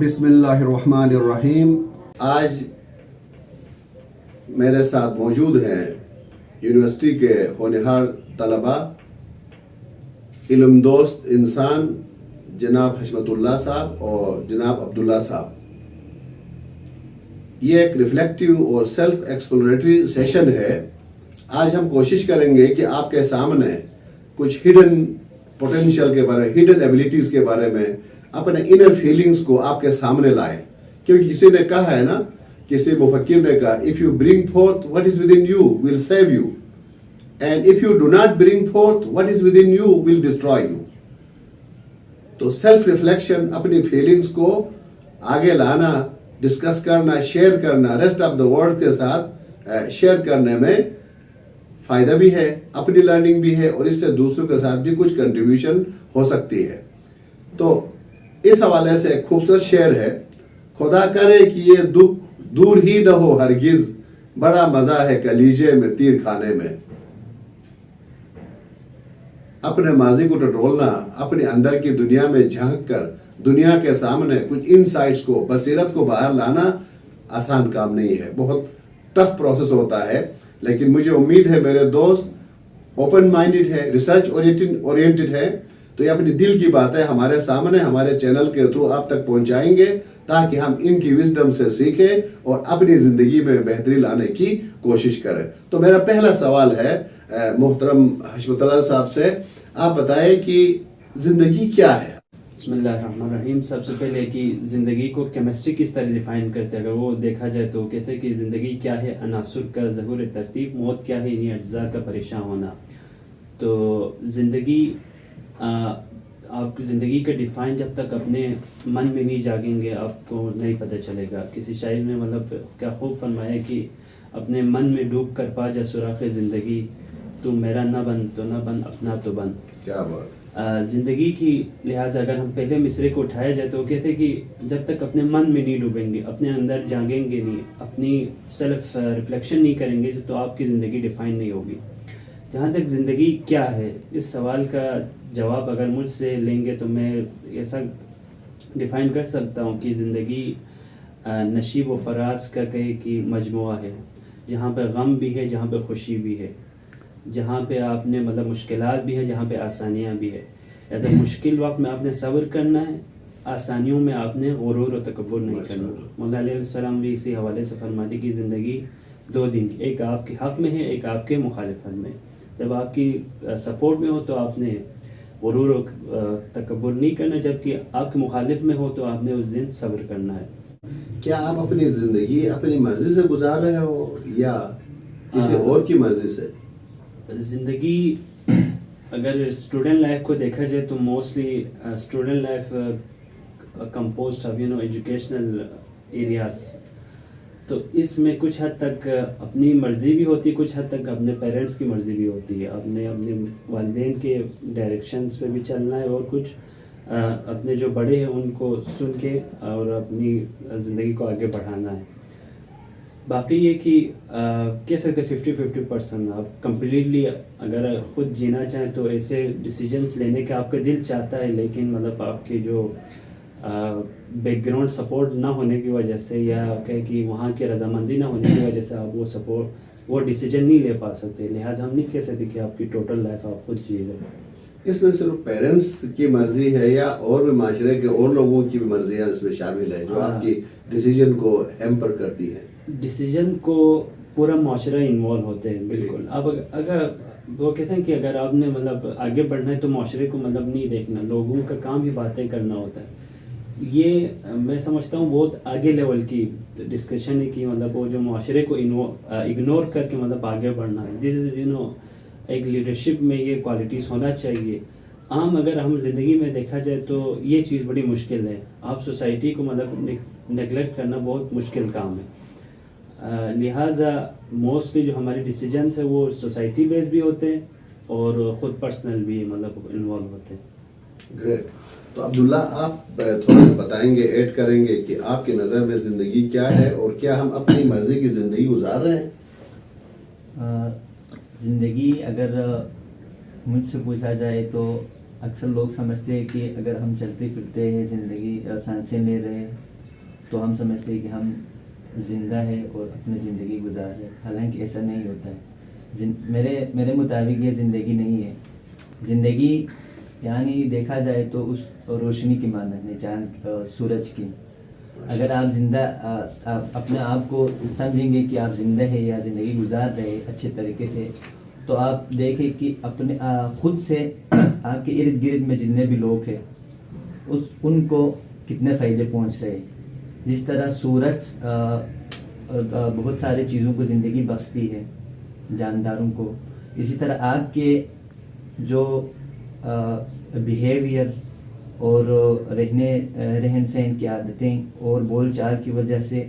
बिस्मिल्लाहिर्रहमानिर्रहीम। आज मेरे साथ मौजूद हैं यूनिवर्सिटी के होनहार तलबा, इल्म दोस्त इंसान जनाब हशमतुल्लाह साहब और जनाब अब्दुल्ला साहब। ये एक रिफ्लेक्टिव और सेल्फ एक्सप्लोरेटरी सेशन है। आज हम कोशिश करेंगे कि आपके सामने कुछ हिडन पोटेंशियल के बारे, हिडन एबिलिटीज के बारे में, अपने इनर फीलिंग्स को आपके सामने लाए। क्योंकि किसी ने कहा है ना, किसी मुफक्किर ने कहा, if you bring fourth what is with in you will save you, and if you do not bring fourth what is with in you will destroy you. तो सेल्फ रिफ्लेक्शन, अपनी फीलिंग्स को आगे लाना, डिस्कस करना, share करना, rest of the world के साथ share करने में फायदा भी है, अपनी लर्निंग भी है और इससे दूसरों के साथ भी कुछ कंट्रीब्यूशन हो सकती है। तो इस हवाले से एक खूबसूरत शेर है, खुदा करे कि ये दुख दूर ही न हो हरगिज, बड़ा मजा है कलीजे में तीर खाने में। अपने माजी को टटोलना, अपने अंदर की दुनिया में झांक कर दुनिया के सामने कुछ इनसाइट्स को, बसीरत को बाहर लाना आसान काम नहीं है, बहुत टफ प्रोसेस होता है। लेकिन मुझे उम्मीद है मेरे दोस्त ओपन माइंडेड है, रिसर्च ओरिएंटेड है, तो ये अपनी दिल की बातें हमारे सामने, हमारे चैनल के थ्रू आप तक पहुंचाएंगे ताकि हम इनकी विजडम से सीखें और अपनी जिंदगी में बेहतरी लाने की कोशिश करें। तो मेरा पहला सवाल है मोहतरम हशमतुल्लाह साहब से, आप बताएं कि जिंदगी क्या है? बिस्मिल्लाहिर्रहमानिर्रहीम। सबसे पहले कि ज़िंदगी को केमिस्ट्री किस तरह डिफ़ाइन करते हैं, अगर वो देखा जाए तो कहते हैं कि ज़िंदगी क्या है, अनासुर का ज़हूर तरतीब, मौत क्या है, इन्हीं अज्जा का परेशान होना। तो ज़िंदगी, आपकी ज़िंदगी का डिफ़ाइन जब तक अपने मन में नहीं जागेंगे आपको नहीं पता चलेगा। किसी शायर ने मतलब क्या खूब फरमाया कि अपने मन में डूब कर पा जा सुराख़ ज़िंदगी, तू मेरा ना बन तो ना बन, अपना तो बन। क्या बात। ज़िंदगी की लिहाजा अगर हम पहले मिसरे को उठाया जाए तो कहते कि जब तक अपने मन में नहीं डूबेंगे, अपने अंदर जागेंगे नहीं, अपनी सेल्फ रिफ्लेक्शन नहीं करेंगे, तो आपकी ज़िंदगी डिफ़ाइन नहीं होगी। जहाँ तक ज़िंदगी क्या है, इस सवाल का जवाब अगर मुझसे लेंगे तो मैं ऐसा डिफ़ाइन कर सकता हूँ कि ज़िंदगी नशीब व फराज का कहे कि मजमुआ है, जहाँ पे गम भी है, जहाँ पे खुशी भी है, जहाँ पे आपने मतलब मुश्किलात भी है, जहाँ पे आसानियाँ भी है। ऐसे मुश्किल वक्त में आपने सब्र करना है, आसानियों में आपने गुरूर और तकब्बुर नहीं करना। मौला अलैहिस्सलाम भी इसी हवाले से फरमाती कि ज़िंदगी दो दिन, एक आपके हक़ में है, एक आपके मुखालिफत में। जब आपकी सपोर्ट में हो तो आपने गुरूर और तकब्बुर नहीं करना, जबकि आपके मुखालिफ में हो तो आपने उस दिन सब्र करना है। क्या आप अपनी ज़िंदगी अपनी मर्जी से गुजार रहे हो या किसी और की मर्जी से? ज़िंदगी अगर स्टूडेंट लाइफ को देखा जाए तो mostly student life composed of educational areas. तो इसमें कुछ हद तक अपनी मर्ज़ी भी होती है, कुछ हद तक अपने पेरेंट्स की मर्ज़ी भी होती है। अपने वालिदैन के डायरेक्शंस पे भी चलना है और कुछ अपने जो बड़े हैं उनको सुन के और अपनी ज़िंदगी को आगे बढ़ाना है। बाकी ये कि कह सकते 50-50%। आप कम्प्लीटली अगर ख़ुद जीना चाहें तो ऐसे डिसीजंस लेने का आपका दिल चाहता है, लेकिन मतलब आपके जो बैकग्राउंड सपोर्ट ना होने की वजह से या कहे कि वहाँ की रजामंदी ना होने की वजह से आप वो डिसीजन नहीं ले पा सकते। लिहाजा हम नहीं कह सकते कि आपकी टोटल लाइफ आप खुद जी रहे हैं। इसमें सिर्फ पेरेंट्स की मर्जी है या और भी माशरे के और लोगों की भी मर्जियाँ इसमें शामिल है जो आपकी डिसीजन को हैम्पर करती है? डिसीजन को पूरा माशरा इन्वॉल्व होते हैं, बिल्कुल। अब अगर वो कहते हैं कि अगर आपने मतलब आगे बढ़ना है तो माशरे को मतलब नहीं देखना, लोगों का काम ही बातें करना होता है। ये मैं समझता हूँ बहुत आगे लेवल की डिस्कशन है कि मतलब वो जो माशरे को इग्नोर करके मतलब आगे बढ़ना है। दिस इज़ एक लीडरशिप में ये क्वालिटीज़ होना चाहिए। आम अगर हम ज़िंदगी में देखा जाए तो ये चीज़ बड़ी मुश्किल है। आप सोसाइटी को मतलब नेगलेक्ट करना बहुत मुश्किल काम है। लिहाजा मोस्टली जो हमारे डिसीजंस है वो सोसाइटी बेस्ड भी होते हैं और ख़ुद पर्सनल भी मतलब इन्वॉल्व होते हैं। ग्रेट। तो अब्दुल्ला, आप थोड़ा सा बताएंगे, ऐड करेंगे कि आपकी नज़र में ज़िंदगी क्या है और क्या हम अपनी मर्ज़ी की ज़िंदगी गुजार रहे हैं? ज़िंदगी अगर मुझसे पूछा जाए तो अक्सर लोग समझते हैं कि अगर हम चलते फिरते हैं ज़िंदगी सांसें ले रहे हैं तो हम समझते हैं कि हम ज़िंदा है और अपनी ज़िंदगी गुजार रहे हैं, हालांकि ऐसा नहीं होता है। मेरे मुताबिक ये ज़िंदगी नहीं है। ज़िंदगी यानी देखा जाए तो उस रोशनी की मानद है, चांद सूरज की। अगर आप आप अपने आप को समझेंगे कि आप ज़िंदा है या ज़िंदगी गुजार रहे हैं अच्छे तरीके से, तो आप देखें कि अपने खुद से आपके इर्द गिर्द में जितने भी लोग हैं उनको कितने फ़ायदे पहुंच रहे हैं। जिस तरह सूरज बहुत सारी चीज़ों को ज़िंदगी बख्शती है, जानदारों को, इसी तरह आपके जो बिहेवियर और रहन सहन की आदतें और बोल चाल की वजह से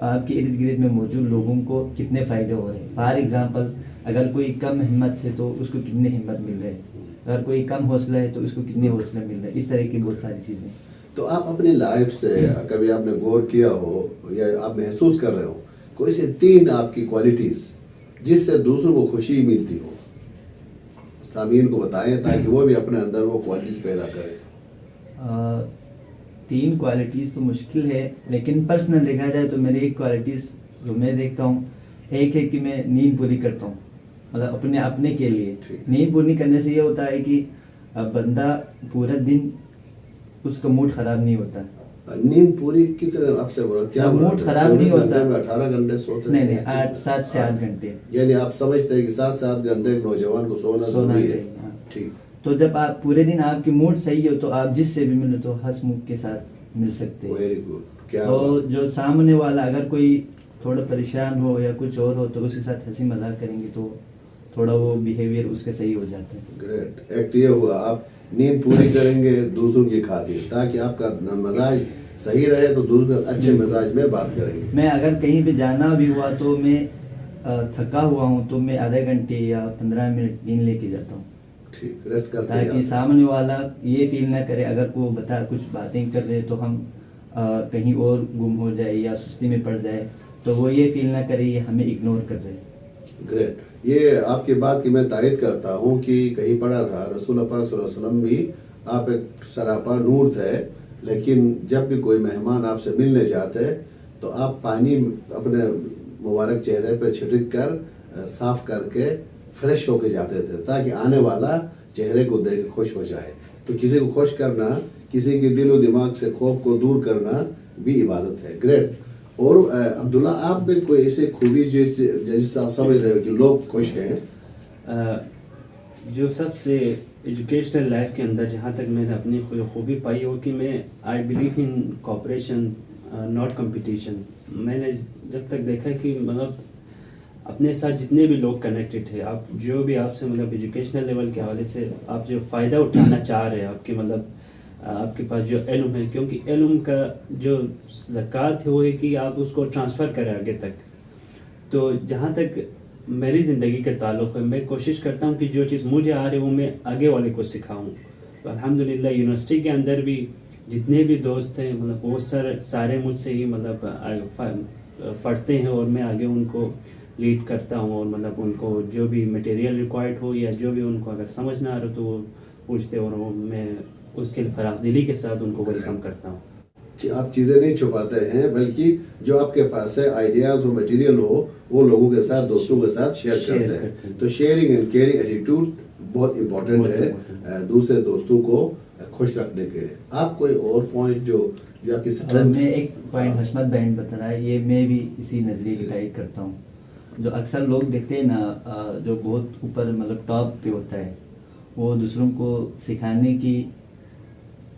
आपके इर्द गिर्द में मौजूद लोगों को कितने फ़ायदे हो रहे हैं। फॉर एग्ज़ाम्पल, अगर कोई कम हिम्मत है तो उसको कितने हिम्मत मिल रहे हैं, अगर कोई कम हौसला है तो उसको कितने हौसला मिल रहे हैं। इस तरह की बहुत सारी चीज़ें। तो आप अपनी लाइफ से कभी आपने गौर किया हो या आप महसूस कर रहे हो कोई से 3 आपकी क्वालिटीज़ जिससे दूसरों को खुशी मिलती हो, सामीन को बताएं ताकि वो भी अपने अंदर वो क्वालिटीज़ पैदा करें। 3 क्वालिटीज़ तो मुश्किल है, लेकिन पर्सनल देखा जाए तो मेरी एक क्वालिटीज़ जो मैं देखता हूँ, एक है कि मैं नींद पूरी करता हूँ, मतलब अपने के लिए। नींद पूरी करने से ये होता है कि बंदा पूरा दिन उसका मूड ख़राब नहीं होता। नींद पूरी की तरह आपसे बोला क्या मूड ख़राब नहीं होता। 18 घंटे सोते नहीं, 7 से 8 घंटे। यानी आप समझते हैं कि 7 से 8 घंटे एक नौजवान को सोना जरूरी है। ठीक। तो जब आप पूरे दिन आपकी मूड सही हो तो आप जिससे भी मिले तो हंसमुख के साथ मिल सकते हैं। Very good. क्या तो जो सामने वाला अगर कोई थोड़ा परेशान हो या कुछ और हो तो उसके साथ हंसी मजाक करेंगे तो थोड़ा वो बिहेवियर उसका सही हो जाता है। ग्रेट। एक ये हुआ, आप नींद पूरी करेंगे दूसरों की खातिर ताकि आपका मजाज सही रहे तो दूसरे अच्छे मिजाज में बात करेंगे। मैं अगर कहीं पे जाना भी हुआ तो मैं थका हुआ हूँ तो मैं आधे घंटे या 15 मिनट नींद लेके जाता हूँ। ठीक, रेस्ट करते ताकि सामने वाला ये फील ना करे, अगर वो कुछ बातें कर रहे तो हम कहीं और गुम हो जाए या सुस्ती में पड़ जाए तो वो ये फील ना करे ये हमें इग्नोर कर रहे हैं। ग्रेट। ये आपकी बात की मैं तायद करता हूँ कि कहीं पढ़ा था रसूल पाक सल्लल्लाहु अलैहि वसल्लम भी आप एक सरापा नूर थे, लेकिन जब भी कोई मेहमान आपसे मिलने जाते तो आप पानी अपने मुबारक चेहरे पे छिड़क कर साफ करके फ्रेश होके जाते थे ताकि आने वाला चेहरे को देख के खुश हो जाए। तो किसी को खुश करना, किसी के दिलो दिमाग से खौफ को दूर करना भी इबादत है। ग्रेट। और अब्दुल्ला, आप में कोई ऐसी खूबी जिससे आप समझ रहे हो कि लोग खुश हैं? जो सबसे एजुकेशनल लाइफ के अंदर जहाँ तक मैंने अपनी खूबी पाई हो कि मैं I believe in cooperation not competition. मैंने जब तक देखा कि मतलब अपने साथ जितने भी लोग कनेक्टेड है, आप जो भी आपसे मतलब एजुकेशनल लेवल के हवाले से आप जो फ़ायदा उठाना चाह रहे हैं, आपके मतलब आपके पास जो इल्म है, क्योंकि इल्म का जो ज़कात है वो है कि आप उसको ट्रांसफ़र करें आगे तक। तो जहाँ तक मेरी ज़िंदगी का ताल्लुक़ है, मैं कोशिश करता हूँ कि जो चीज़ मुझे आ रही है वो मैं आगे वाले को सिखाऊँ। तो अल्हम्दुलिल्लाह यूनिवर्सिटी के अंदर भी जितने भी दोस्त हैं मतलब वो सारे मुझसे ही मतलब पढ़ते हैं और मैं आगे उनको लीड करता हूँ और मतलब उनको जो भी मटेरियल रिक्वायर्ड हो या जो भी उनको अगर समझ ना आ रहा तो वो पूछते हैं और वो मैं उसके लिए फराखदिली के साथ उनको वेलकम करता हूँ। आप चीज़ें नहीं छुपाते हैं बल्कि जो आपके पास है आइडियाज़ हो, मटेरियल हो, वो लोगों के साथ, दोस्तों के साथ शेयर करते हैं। तो शेयरिंग एंड केयरिंग एटीट्यूड बहुत इम्पोर्टेंट है दूसरे दोस्तों को खुश रखने के लिए। आप कोई और पॉइंट जो आपकी स्ट्रेंथ? मैं एक पॉइंट हशमत बहन बता रहा है, ये मैं भी इसी नज़रिए की तारीफ करता हूँ। जो अक्सर लोग देखते हैं ना, जो बहुत ऊपर मतलब टॉप पे होता है, वो दूसरों को सिखाने की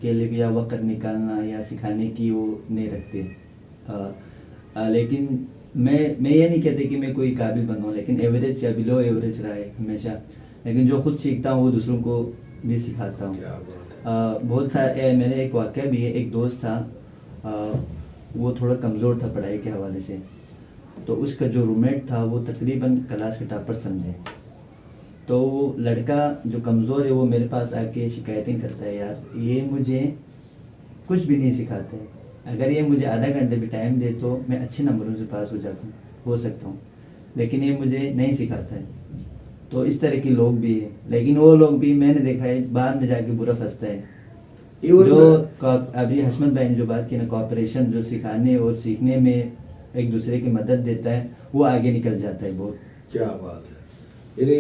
के लिए या वक्त निकालना या सिखाने की वो नहीं रखते। लेकिन मैं ये नहीं कहते कि मैं कोई काबिल बनूँ, लेकिन एवरेज या बिलो एवरेज रहा है हमेशा। लेकिन जो खुद सीखता हूँ वो दूसरों को भी सिखाता हूँ। बहुत सारे मेरे एक वाक़या भी है। एक दोस्त था, वो थोड़ा कमज़ोर था पढ़ाई के हवाले से, तो उसका जो रूममेट था वो तकरीबन क्लास के टॉपर समझे। तो वो लड़का जो कमज़ोर है वो मेरे पास आके शिकायतें करता है, यार ये मुझे कुछ भी नहीं सिखाते, अगर ये मुझे आधा घंटे भी टाइम दे तो मैं अच्छे नंबरों से पास हो सकता हूँ, लेकिन ये मुझे नहीं सिखाता है। तो इस तरह के लोग भी हैं, लेकिन वो लोग भी मैंने देखा है बाद में जाके बुरा फंसता है। Even जो अभी हशमत भाई ने जो बात की ना, कॉपरेशन जो सिखाने और सीखने में एक दूसरे की मदद देता है, वो आगे निकल जाता है बहुत। क्या बात है। यानी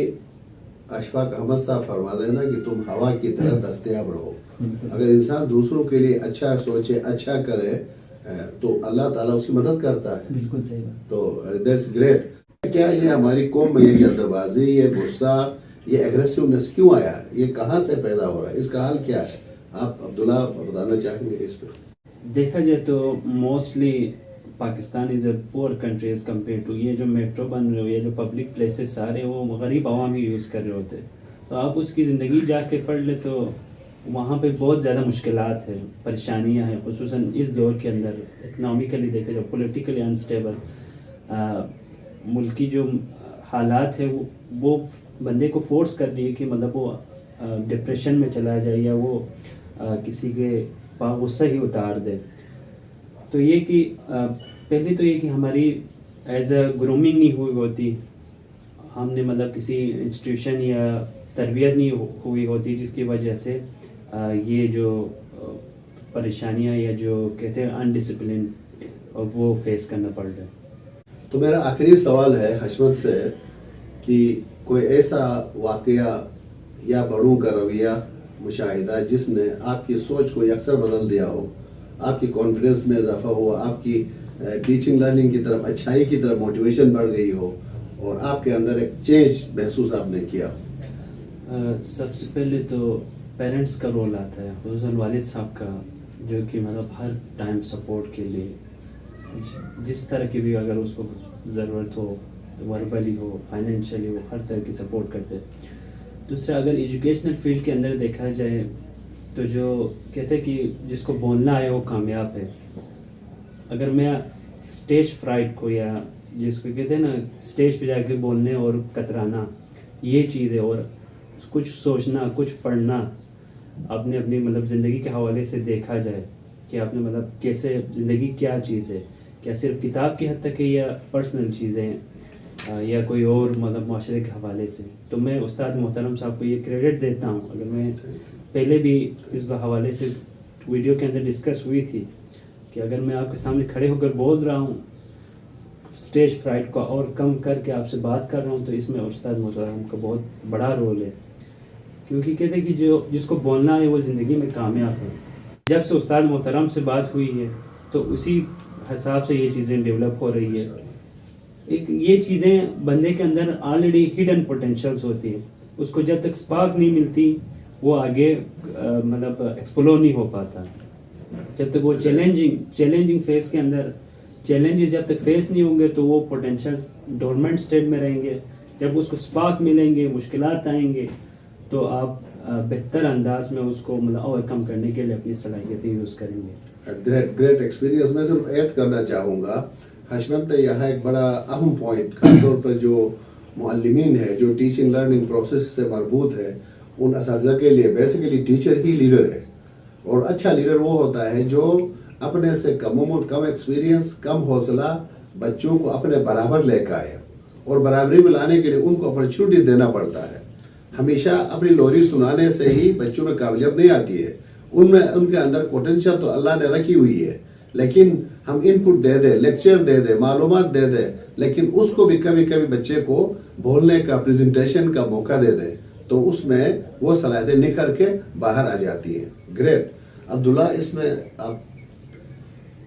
अशफाक अहमद साहब फरमाते हैं ना कि तुम हवा की तरह दस्तयाब रहो। अगर इंसान दूसरों के लिए अच्छा सोचे, अच्छा करे, तो अल्लाह ताला उसकी मदद करता है। बिल्कुल सही बात। तो दैट्स ग्रेट। क्या ये हमारी कौम में ये जल्दबाजी, ये गुस्सा, ये एग्रेसिवनेस क्यों आया? ये कहाँ से पैदा हो रहा है? इसका हाल क्या है? आप अब्दुल्ला बताना चाहेंगे इस पर? देखा जाए तो mostly Pakistan is a poor country as compared to, ये जो मेट्रो बन रहे हो, ये जो पब्लिक प्लेसेस सारे वो गरीब आवाम ही यूज़ कर रहे होते हैं। तो आप उसकी ज़िंदगी जाके पढ़ ले तो वहाँ पे बहुत ज़्यादा मुश्किलात हैं, परेशानियाँ हैं, खुसूसन इस दौर के अंदर इकनॉमिकली देखा जाए, पॉलिटिकली अनस्टेबल मुल्क की जो हालात है वो बंदे को फोर्स कर रही है कि मतलब वो डिप्रेशन में चला जाए या वो किसी के गुस्सा ही उतार दे। तो ये कि पहले तो ये कि हमारी एज अ ग्रूमिंग नहीं हुई होती, हमने मतलब किसी इंस्टीट्यूशन या तरबियत नहीं हुई होती जिसकी वजह से ये जो परेशानियां या जो कहते हैं अनडिसिप्लिन वो फेस करना पड़ रहा है। तो मेरा आखिरी सवाल है हशमत से कि कोई ऐसा वाकया या बड़ों का रवैया मुशाहिदा जिसने आपकी सोच को अक्सर बदल दिया हो, आपकी कॉन्फिडेंस में इजाफा हुआ, आपकी टीचिंग लर्निंग की तरफ, अच्छाई की तरफ मोटिवेशन बढ़ गई हो और आपके अंदर एक चेंज महसूस आपने किया हो? सबसे पहले तो पेरेंट्स का रोल आता है, खुसूसन वालिद साहब का, जो कि मतलब हर टाइम सपोर्ट के लिए जिस तरह की भी अगर उसको ज़रूरत हो, वर्बली हो, फाइनेंशियली हो, हर तरह की सपोर्ट करते हैं। दूसरा, अगर एजुकेशनल फील्ड के अंदर देखा जाए तो जो कहते हैं कि जिसको बोलना है वो कामयाब है। अगर मैं स्टेज फ्राइट को या जिसको कहते हैं ना स्टेज पे जाके बोलने और कतराना, ये चीज़ है, और कुछ सोचना, कुछ पढ़ना, आपने अपनी मतलब ज़िंदगी के हवाले से देखा जाए कि आपने मतलब कैसे ज़िंदगी क्या चीज़ है, क्या सिर्फ किताब की हद तक है या पर्सनल चीज़ें या कोई और मतलब माशरे के हवाले से। तो मैं उस्ताद मोहतरम साहब को ये क्रेडिट देता हूँ। अगर मैं पहले भी इस हवाले से वीडियो के अंदर डिस्कस हुई थी कि अगर मैं आपके सामने खड़े होकर बोल रहा हूँ, स्टेज फ्राइट को और कम करके आपसे बात कर रहा हूँ, तो इसमें उस्ताद मोहतरम का बहुत बड़ा रोल है। क्योंकि कहते हैं कि जो जिसको बोलना है वो ज़िंदगी में कामयाब है। जब से उस्ताद मोहतरम से बात हुई है तो उसी हिसाब से ये चीज़ें डेवलप हो रही है। एक ये चीज़ें बंदे के अंदर ऑलरेडी हिडन पोटेंशियल्स होती है, उसको जब तक स्पार्क नहीं मिलती वो आगे मतलब एक्सप्लोर नहीं हो पाता। जब तक वो चैलेंजिंग फेस के अंदर चैलेंजेस जब तक फेस नहीं होंगे तो वो पोटेंशियल्स डोरमेंट स्टेट में रहेंगे। जब उसको स्पार्क मिलेंगे, मुश्किलात आएंगे, तो आप बेहतर अंदाज में उसको मतलब ओवरकम करने के लिए अपनी सलाहियतें यूज़ करेंगे। Great experience. मैं सिर्फ ऐड करना चाहूँगा, हशमत यहाँ एक बड़ा अहम पॉइंट, खासतौर पर जो मुअल्लिमीन है, जो टीचिंग लर्निंग प्रोसेस से मरबूत है, उन असातिज़ा के लिए बेसिकली टीचर ही लीडर है। और अच्छा लीडर वो होता है जो अपने से कम उम्र, कम एक्सपीरियंस, कम हौसला बच्चों को अपने बराबर लेकर आए, और बराबरी में लाने के लिए उनको अपॉर्चुनिटीज़ देना पड़ता है। हमेशा अपनी लोरी सुनाने से ही बच्चों में काबिलियत नहीं आती है। उनमें उनके अंदर पोटेंशियल तो अल्लाह ने रखी हुई है, लेकिन हम इनपुट दे दे, लेक्चर दे दे, मालूमात दे दे, लेकिन उसको भी कभी कभी बच्चे को बोलने का, प्रेजेंटेशन का मौका दे दे, तो उसमें वो सलाहियतें निखर के बाहर आ जाती हैं। ग्रेट। अब्दुल्ला, इसमें आप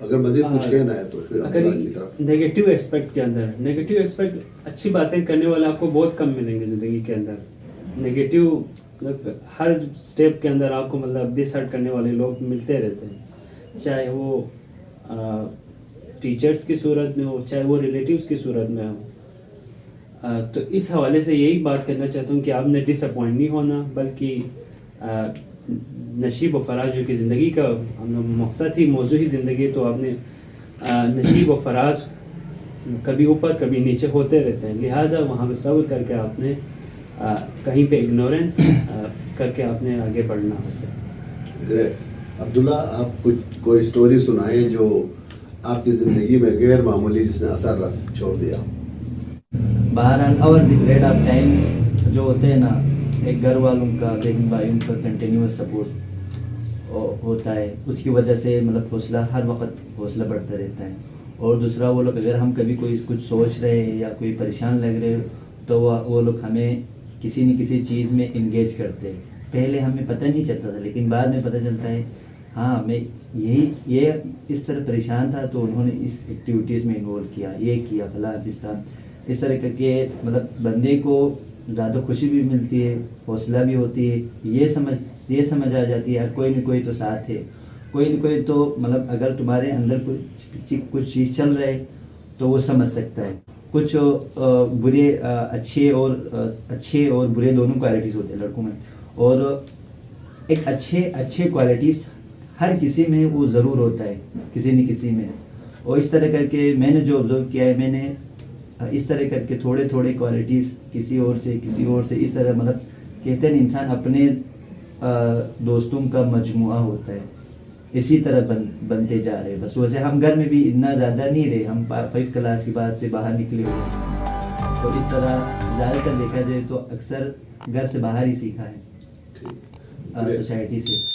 अगर मजीद कुछ कहना है तो फिर अगर नेगेटिव एस्पेक्ट के अंदर, नेगेटिव एस्पेक्ट, अच्छी बातें करने वाले आपको बहुत कम मिलेंगे ज़िंदगी के अंदर। नेगेटिव मतलब हर स्टेप के अंदर आपको मतलब डिसहर्ट करने वाले लोग मिलते रहते हैं, चाहे वो टीचर्स की सूरत में हो, चाहे वो रिलेटिव्स की सूरत में हो। तो इस हवाले से यही बात करना चाहता हूँ कि आपने डिसअपॉइंट नहीं होना, बल्कि नशीब व फराज जो कि ज़िंदगी का मकसद ही, मौजू ही ज़िंदगी, तो आपने नशीब व फराज कभी ऊपर कभी नीचे होते रहते हैं, लिहाजा वहाँ पर सब्र करके आपने कहीं पे इग्नोरेंस करके आपने आगे बढ़ना होता है। ग्रेट। अब्दुल्ला, आप कोई स्टोरी सुनाएं जो आपकी ज़िंदगी में गैर मामूली, जिसने असर छोड़ दिया। बहरहाल over the period of time जो होते हैं ना, एक घर वालों का, बहन भाइयों का कंटिन्यूस सपोर्ट, होता है, उसकी वजह से मतलब हौसला हर वक्त हौसला बढ़ता रहता है। और दूसरा वो लोग अगर हम कभी कोई कुछ सोच रहे हैं या कोई परेशान लग रहे हो तो वो लोग हमें किसी न किसी चीज़ में इंगेज करते हैं। पहले हमें पता नहीं चलता था लेकिन बाद में पता चलता है हाँ मैं ये इस तरह परेशान था तो उन्होंने इस एक्टिविटीज़ में इन्वॉल्व किया, ये किया फला इस तरह करके मतलब बंदे को ज़्यादा खुशी भी मिलती है, हौसला भी होती है, ये समझ आ जाती है यार कोई न कोई तो साथ है, कोई न कोई तो मतलब अगर तुम्हारे अंदर कुछ चीज़ चल रहा है तो वो समझ सकता है। कुछ बुरे अच्छे और बुरे दोनों क्वालिटीज़ होते हैं लड़कों में, और एक अच्छे क्वालिटीज़ हर किसी में वो ज़रूर होता है, किसी न किसी में। और इस तरह करके मैंने जो ऑब्जर्व किया है, मैंने इस तरह करके थोड़े क्वालिटीज़ किसी और से इस तरह मतलब कहते हैं इंसान अपने दोस्तों का मजमुआ होता है, इसी तरह बनते जा रहे हैं। बस वैसे हम घर में भी इतना ज़्यादा नहीं रहे, हम 5 क्लास के बाद से बाहर निकले हुए हैं, तो इस तरह ज़्यादातर देखा जाए तो अक्सर घर से बाहर ही सीखा है, ठीक। सोसाइटी से।